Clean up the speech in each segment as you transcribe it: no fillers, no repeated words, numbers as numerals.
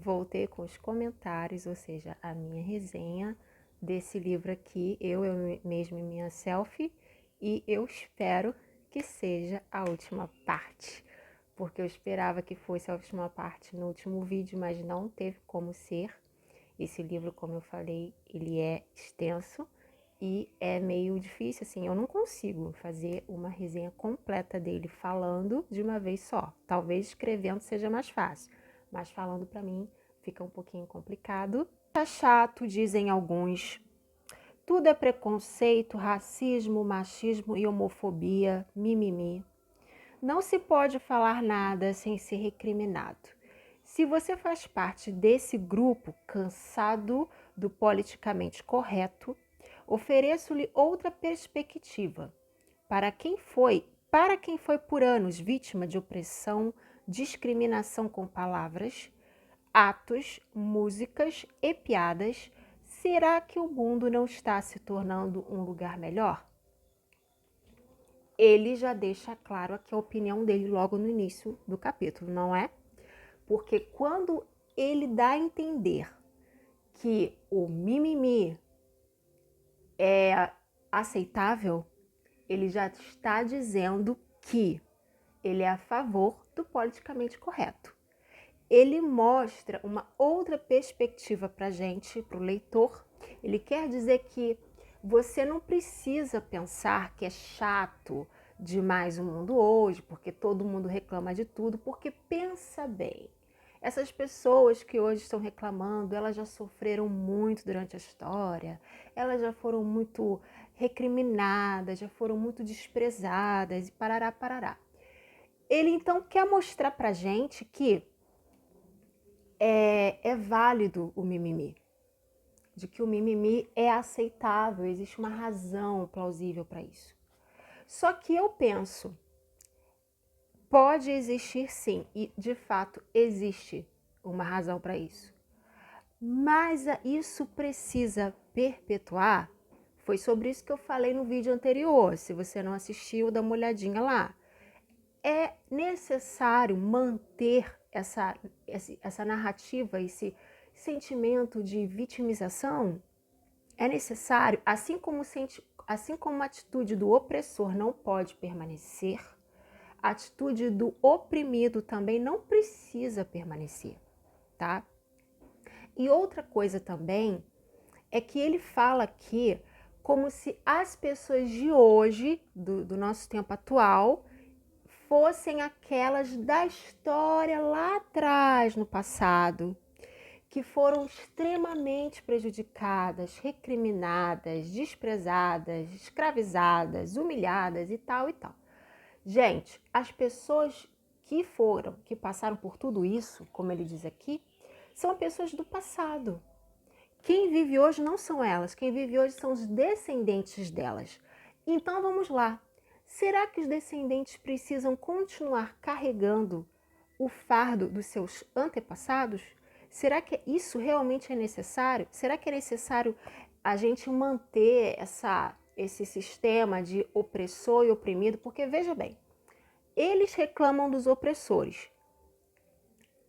voltei com os comentários, ou seja, a minha resenha desse livro aqui, eu mesmo e minha selfie, e eu espero que seja a última parte, porque eu esperava que fosse a última parte no último vídeo, mas não teve como ser. Esse livro, como eu falei, ele é extenso e é meio difícil, assim, eu não consigo fazer uma resenha completa dele falando de uma vez só. Talvez escrevendo seja mais fácil, mas falando para mim fica um pouquinho complicado. Tá chato, dizem alguns. Tudo é preconceito, racismo, machismo e homofobia, mimimi. Não se pode falar nada sem ser recriminado. Se você faz parte desse grupo cansado do politicamente correto, ofereço-lhe outra perspectiva. Para quem foi por anos vítima de opressão, discriminação com palavras, atos, músicas e piadas, será que o mundo não está se tornando um lugar melhor? Ele já deixa claro aqui a opinião dele logo no início do capítulo, não é? Porque quando ele dá a entender que o mimimi é aceitável, ele já está dizendo que ele é a favor do politicamente correto. Ele mostra uma outra perspectiva para a gente, para o leitor. Ele quer dizer que você não precisa pensar que é chato demais o mundo hoje, porque todo mundo reclama de tudo, porque pensa bem. Essas pessoas que hoje estão reclamando, elas já sofreram muito durante a história, elas já foram muito recriminadas, já foram muito desprezadas e parará, parará. Ele então quer mostrar pra gente que é válido o mimimi, de que o mimimi é aceitável, existe uma razão plausível para isso. Só que eu penso, pode existir sim, e de fato existe uma razão para isso. Mas isso precisa perpetuar? Foi sobre isso que eu falei no vídeo anterior. Se você não assistiu, dá uma olhadinha lá. É necessário manter essa narrativa, esse sentimento de vitimização? É necessário, assim como a atitude do opressor não pode permanecer, a atitude do oprimido também não precisa permanecer, tá? E outra coisa também é que ele fala aqui como se as pessoas de hoje, do nosso tempo atual, fossem aquelas da história lá atrás, no passado, que foram extremamente prejudicadas, recriminadas, desprezadas, escravizadas, humilhadas e tal e tal. Gente, as pessoas que passaram por tudo isso, como ele diz aqui, são pessoas do passado. Quem vive hoje não são elas, quem vive hoje são os descendentes delas. Então vamos lá. Será que os descendentes precisam continuar carregando o fardo dos seus antepassados? Será que isso realmente é necessário? Será que é necessário a gente manter esse sistema de opressor e oprimido? Porque veja bem, eles reclamam dos opressores.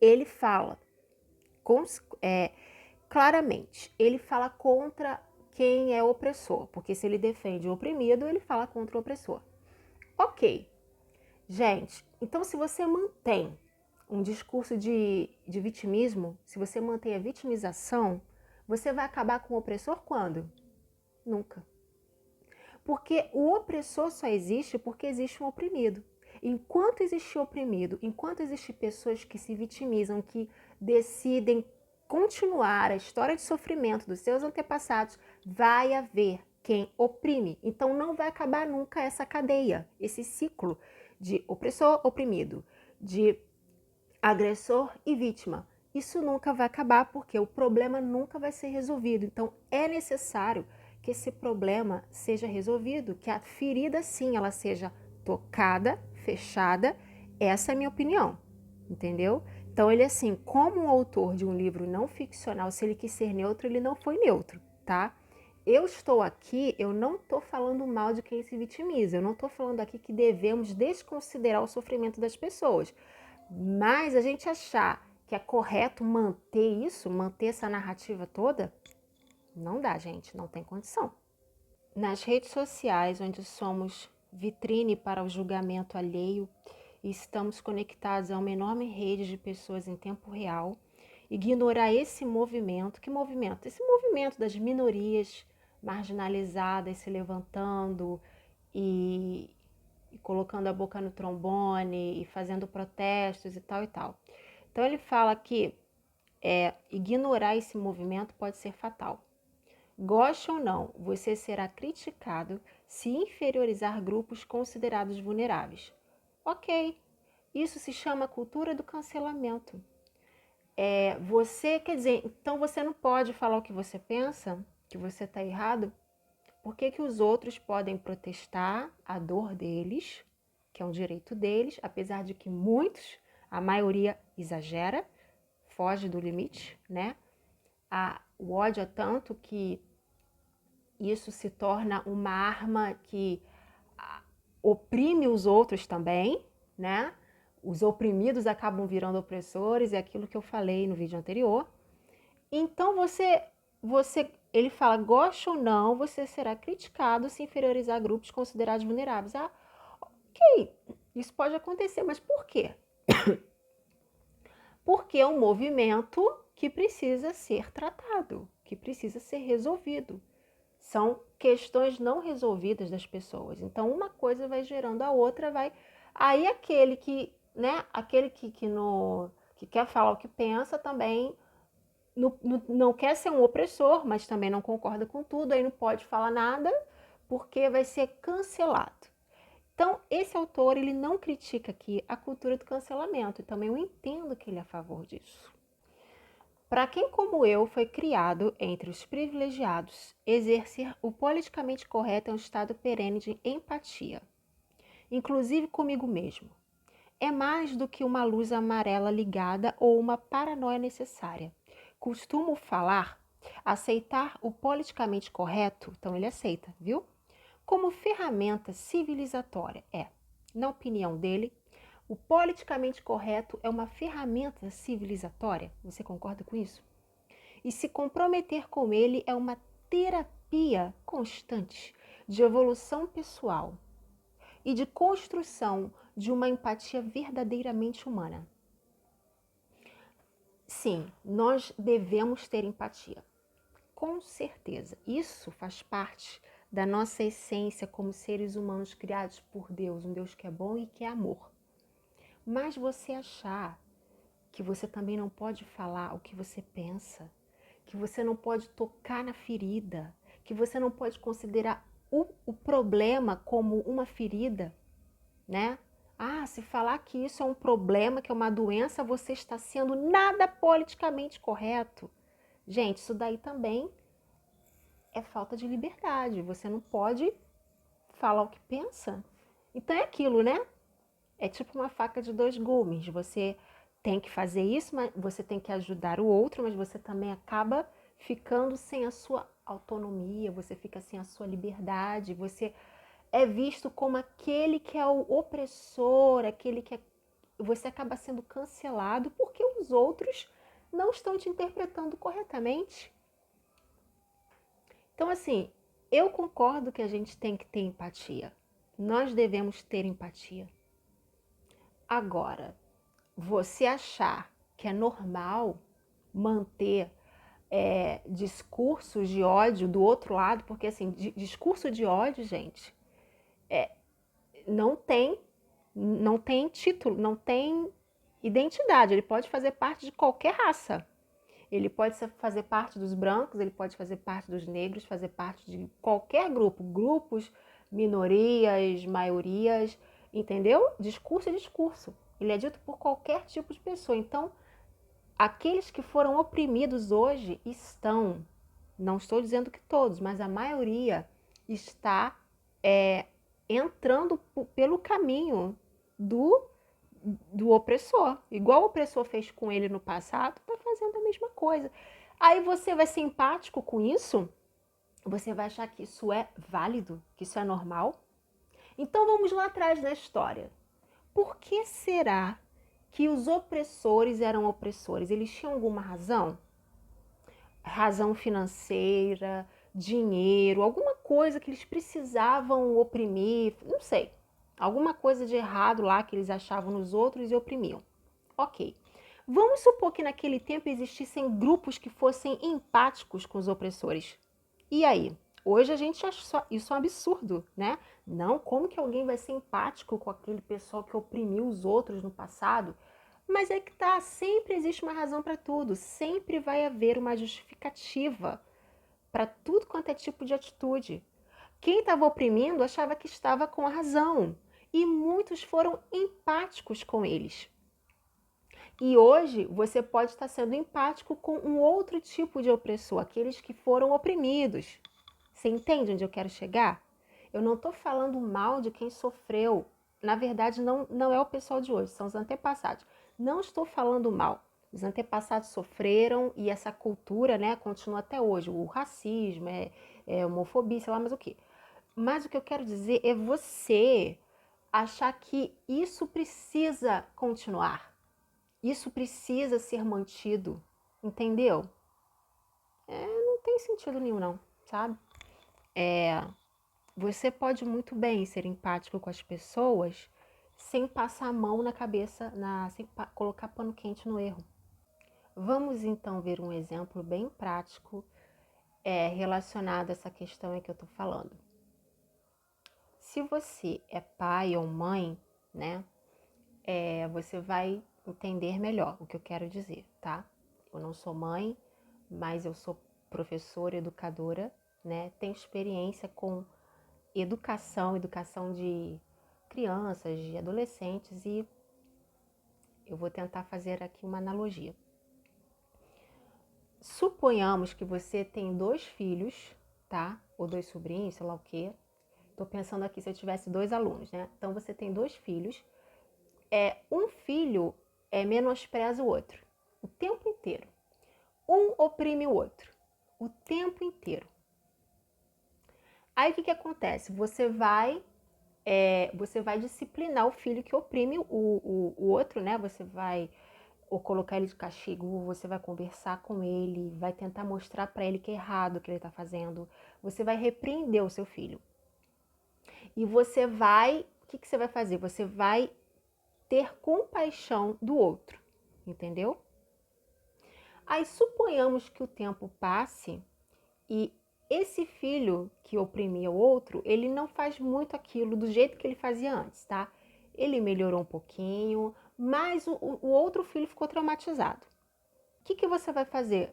Ele fala claramente, ele fala contra quem é opressor, porque se ele defende o oprimido, ele fala contra o opressor. Ok, gente, então se você mantém um discurso de vitimismo, se você mantém a vitimização, você vai acabar com o opressor quando? Nunca. Porque o opressor só existe porque existe um oprimido. Enquanto existe oprimido, enquanto existem pessoas que se vitimizam, que decidem continuar a história de sofrimento dos seus antepassados, vai haver quem oprime. Então não vai acabar nunca essa cadeia, esse ciclo de opressor, oprimido, de agressor e vítima. Isso nunca vai acabar porque o problema nunca vai ser resolvido. Então é necessário que esse problema seja resolvido, que a ferida sim ela seja tocada, fechada. Essa é a minha opinião, entendeu? Então ele assim, como um autor de um livro não ficcional, se ele quis ser neutro, ele não foi neutro, tá? Eu estou aqui, eu não estou falando mal de quem se vitimiza, eu não estou falando aqui que devemos desconsiderar o sofrimento das pessoas. Mas a gente achar que é correto manter isso, manter essa narrativa toda? Não dá, gente, não tem condição. Nas redes sociais, onde somos vitrine para o julgamento alheio e estamos conectados a uma enorme rede de pessoas em tempo real, ignorar esse movimento, que movimento? Esse movimento das minorias marginalizadas se levantando e colocando a boca no trombone e fazendo protestos e tal e tal. Então ele fala que ignorar esse movimento pode ser fatal. Goste ou não, você será criticado se inferiorizar grupos considerados vulneráveis. Ok, isso se chama cultura do cancelamento. Quer dizer, então você não pode falar o que você pensa, que você está errado. Por que que os outros podem protestar a dor deles, que é um direito deles, apesar de que muitos, a maioria exagera, foge do limite, né? O ódio é tanto que isso se torna uma arma que oprime os outros também, né? Os oprimidos acabam virando opressores, é aquilo que eu falei no vídeo anterior. Então ele fala, goste ou não, você será criticado se inferiorizar grupos considerados vulneráveis. Ah, ok, isso pode acontecer, mas por quê? Porque é um movimento que precisa ser tratado, que precisa ser resolvido. São questões não resolvidas das pessoas. Então, uma coisa vai gerando a outra, vai. Aí aquele que, né, aquele que quer falar o que pensa também não quer ser um opressor, mas também não concorda com tudo, aí não pode falar nada, porque vai ser cancelado. Então, esse autor, ele não critica aqui a cultura do cancelamento, e também eu entendo que ele é a favor disso. Para quem, como eu, foi criado entre os privilegiados, exercer o politicamente correto é um estado perene de empatia, inclusive comigo mesmo. É mais do que uma luz amarela ligada ou uma paranoia necessária. Costumo falar, aceitar o politicamente correto, então ele aceita, viu? Como ferramenta civilizatória. Na opinião dele, o politicamente correto é uma ferramenta civilizatória. Você concorda com isso? E se comprometer com ele é uma terapia constante de evolução pessoal e de construção de uma empatia verdadeiramente humana. Sim, nós devemos ter empatia. Com certeza, isso faz parte da nossa essência como seres humanos criados por Deus, um Deus que é bom e que é amor. Mas você achar que você também não pode falar o que você pensa, que você não pode tocar na ferida, que você não pode considerar o problema como uma ferida, né? Se falar que isso é um problema, que é uma doença, você está sendo nada politicamente correto. Gente, isso daí também é falta de liberdade. Você não pode falar o que pensa. Então é aquilo, né? É tipo uma faca de dois gumes. Você tem que fazer isso, mas você tem que ajudar o outro, mas você também acaba ficando sem a sua autonomia, você fica sem a sua liberdade, você é visto como aquele que é o opressor, aquele que é... Você acaba sendo cancelado porque os outros não estão te interpretando corretamente. Então, assim, eu concordo que a gente tem que ter empatia. Nós devemos ter empatia. Agora, você achar que é normal manter discursos de ódio do outro lado, porque assim, discurso de ódio, gente, não tem título, não tem identidade. Ele pode fazer parte de qualquer raça. Ele pode fazer parte dos brancos, ele pode fazer parte dos negros, fazer parte de qualquer grupo. Grupos, minorias, maiorias, entendeu? Discurso é discurso. Ele é dito por qualquer tipo de pessoa. Então, aqueles que foram oprimidos hoje estão, não estou dizendo que todos, mas a maioria está entrando pelo caminho do opressor. Igual o opressor fez com ele no passado, está fazendo a mesma coisa. Aí você vai ser empático com isso? Você vai achar que isso é válido? Que isso é normal? Então vamos lá atrás da história. Por que será que os opressores eram opressores? Eles tinham alguma razão? Razão financeira, dinheiro, alguma coisa que eles precisavam oprimir, não sei. Alguma coisa de errado lá que eles achavam nos outros e oprimiam. Ok. Vamos supor que naquele tempo existissem grupos que fossem empáticos com os opressores. E aí? Hoje a gente acha isso um absurdo, né? Não, como que alguém vai ser empático com aquele pessoal que oprimiu os outros no passado? Mas é que tá, sempre existe uma razão para tudo, sempre vai haver uma justificativa para tudo quanto é tipo de atitude. Quem estava oprimindo achava que estava com a razão e muitos foram empáticos com eles. E hoje você pode estar sendo empático com um outro tipo de opressor, aqueles que foram oprimidos. Você entende onde eu quero chegar? Eu não estou falando mal de quem sofreu. Na verdade, não é o pessoal de hoje, são os antepassados. Não estou falando mal. Os antepassados sofreram e essa cultura, né, continua até hoje. O racismo, homofobia, sei lá mais o quê. Mas o que eu quero dizer é você achar que isso precisa continuar. Isso precisa ser mantido. Entendeu? Não tem sentido nenhum, não, sabe? Você pode muito bem ser empático com as pessoas sem passar a mão na cabeça, sem colocar pano quente no erro. Vamos então ver um exemplo bem prático relacionado a essa questão aí que eu tô falando. Se você é pai ou mãe, né, você vai entender melhor o que eu quero dizer, tá? Eu não sou mãe, mas eu sou professora, educadora, né? Tenho experiência com educação de crianças, de adolescentes, e eu vou tentar fazer aqui uma analogia. Suponhamos que você tem 2 filhos, tá? Ou 2 sobrinhos, sei lá o quê. Tô pensando aqui se eu tivesse 2 alunos, né? Então você tem 2 filhos. Um filho menospreza o outro o tempo inteiro. Um oprime o outro o tempo inteiro. Aí o que acontece? Você vai disciplinar o filho que oprime o outro, né? Você vai ou colocar ele de castigo, você vai conversar com ele, vai tentar mostrar para ele que é errado o que ele está fazendo. Você vai repreender o seu filho. E você vai, o que você vai fazer? Você vai ter compaixão do outro, entendeu? Aí suponhamos que o tempo passe e esse filho que oprimia o outro, ele não faz muito aquilo do jeito que ele fazia antes, tá? Ele melhorou um pouquinho, mas o outro filho ficou traumatizado. O que você vai fazer?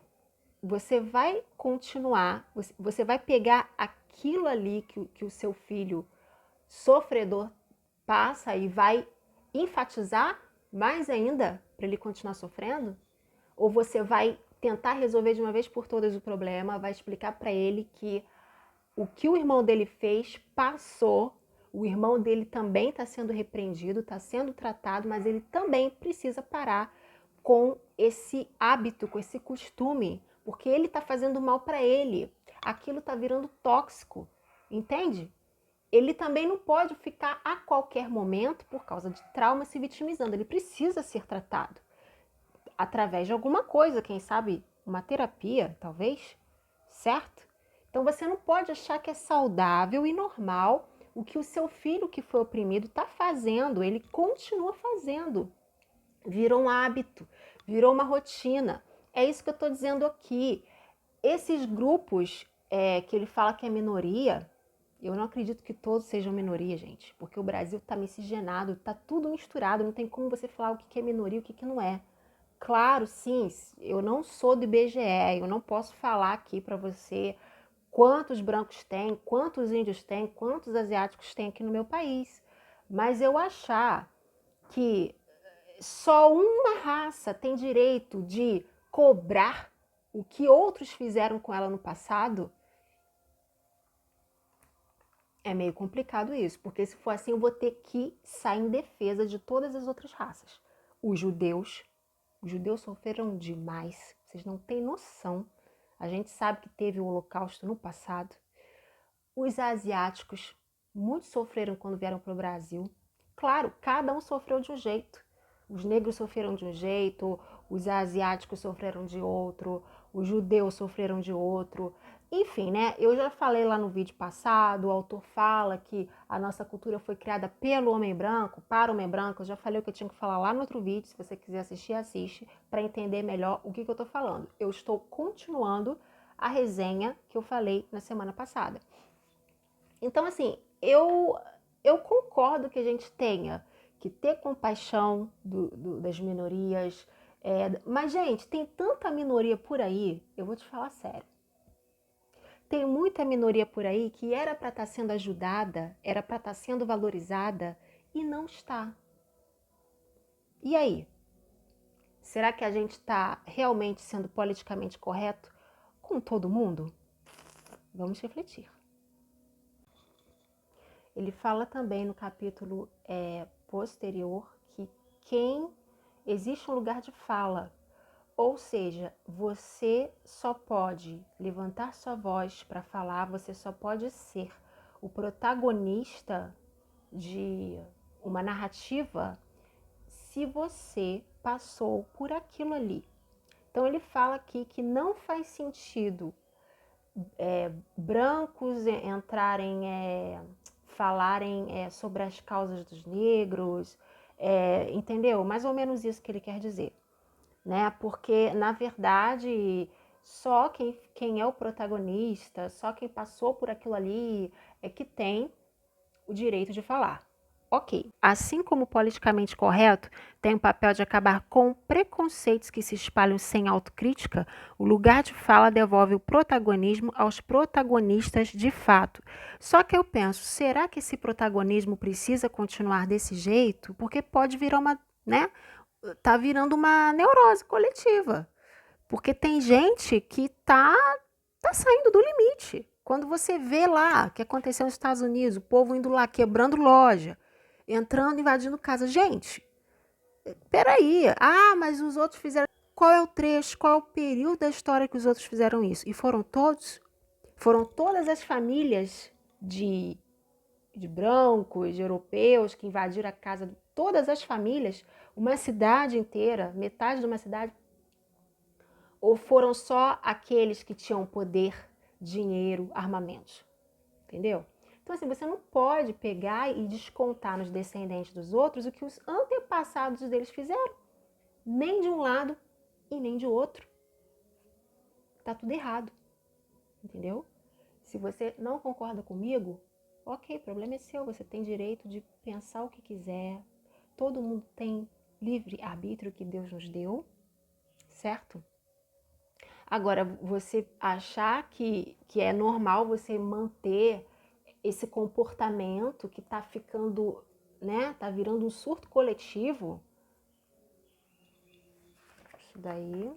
Você vai continuar, você vai pegar aquilo ali que o seu filho sofredor passa e vai enfatizar mais ainda para ele continuar sofrendo? Ou você vai tentar resolver de uma vez por todas o problema, vai explicar para ele que o que o irmão dele fez passou, o irmão dele também está sendo repreendido, está sendo tratado, mas ele também precisa parar com esse hábito, com esse costume, porque ele está fazendo mal para ele. Aquilo está virando tóxico, entende? Ele também não pode ficar a qualquer momento, por causa de trauma, se vitimizando. Ele precisa ser tratado através de alguma coisa, quem sabe uma terapia, talvez, certo? Então você não pode achar que é saudável e normal o que o seu filho que foi oprimido está fazendo, ele continua fazendo. Virou um hábito, virou uma rotina. É isso que eu estou dizendo aqui. Esses grupos que ele fala que é minoria, eu não acredito que todos sejam minoria, gente, porque o Brasil está miscigenado, está tudo misturado, não tem como você falar o que é minoria e o que não é. Claro, sim, eu não sou do IBGE, eu não posso falar aqui para você quantos brancos tem, quantos índios tem, quantos asiáticos tem aqui no meu país. Mas eu achar que só uma raça tem direito de cobrar o que outros fizeram com ela no passado, é meio complicado isso, porque se for assim eu vou ter que sair em defesa de todas as outras raças. Os judeus sofreram demais, vocês não têm noção. A gente sabe que teve o Holocausto no passado. Os asiáticos, muitos sofreram quando vieram para o Brasil. Claro, cada um sofreu de um jeito. Os negros sofreram de um jeito, os asiáticos sofreram de outro, os judeus sofreram de outro. Enfim, né? Eu já falei lá no vídeo passado, o autor fala que a nossa cultura foi criada pelo homem branco, para o homem branco. Eu já falei o que eu tinha que falar lá no outro vídeo. Se você quiser assistir, assiste, para entender melhor o que eu tô falando. Eu estou continuando a resenha que eu falei na semana passada. Então, assim, eu concordo que a gente tenha que ter compaixão das minorias. Mas, gente, tem tanta minoria por aí, eu vou te falar sério. Tem muita minoria por aí que era para estar sendo ajudada, era para estar sendo valorizada e não está. E aí? Será que a gente está realmente sendo politicamente correto com todo mundo? Vamos refletir. Ele fala também no capítulo posterior que existe um lugar de fala, ou seja, você só pode levantar sua voz para falar, você só pode ser o protagonista de uma narrativa se você passou por aquilo ali. Então ele fala aqui que não faz sentido brancos entrarem, falarem sobre as causas dos negros, entendeu? Mais ou menos isso que ele quer dizer, né? Porque, na verdade, só quem é o protagonista, só quem passou por aquilo ali é que tem o direito de falar. Ok. Assim como o politicamente correto tem o papel de acabar com preconceitos que se espalham sem autocrítica, o lugar de fala devolve o protagonismo aos protagonistas de fato. Só que eu penso, será que esse protagonismo precisa continuar desse jeito? Porque pode virar uma, né? Tá virando uma neurose coletiva. Porque tem gente que tá saindo do limite. Quando você vê lá o que aconteceu nos Estados Unidos, o povo indo lá quebrando loja, entrando, invadindo casa. Gente, peraí. Ah, mas os outros fizeram. Qual é o trecho, qual é o período da história que os outros fizeram isso? E foram todos? Foram todas as famílias de brancos, de europeus que invadiram a casa de todas as famílias, uma cidade inteira, metade de uma cidade? Ou foram só aqueles que tinham poder, dinheiro, armamentos? Entendeu? Então, assim, você não pode pegar e descontar nos descendentes dos outros o que os antepassados deles fizeram. Nem de um lado e nem de outro. Tá tudo errado. Entendeu? Se você não concorda comigo, ok, o problema é seu. Você tem direito de pensar o que quiser. Todo mundo tem livre arbítrio que Deus nos deu, certo? Agora, você achar que é normal você manter esse comportamento que tá ficando, né, tá virando um surto coletivo, isso daí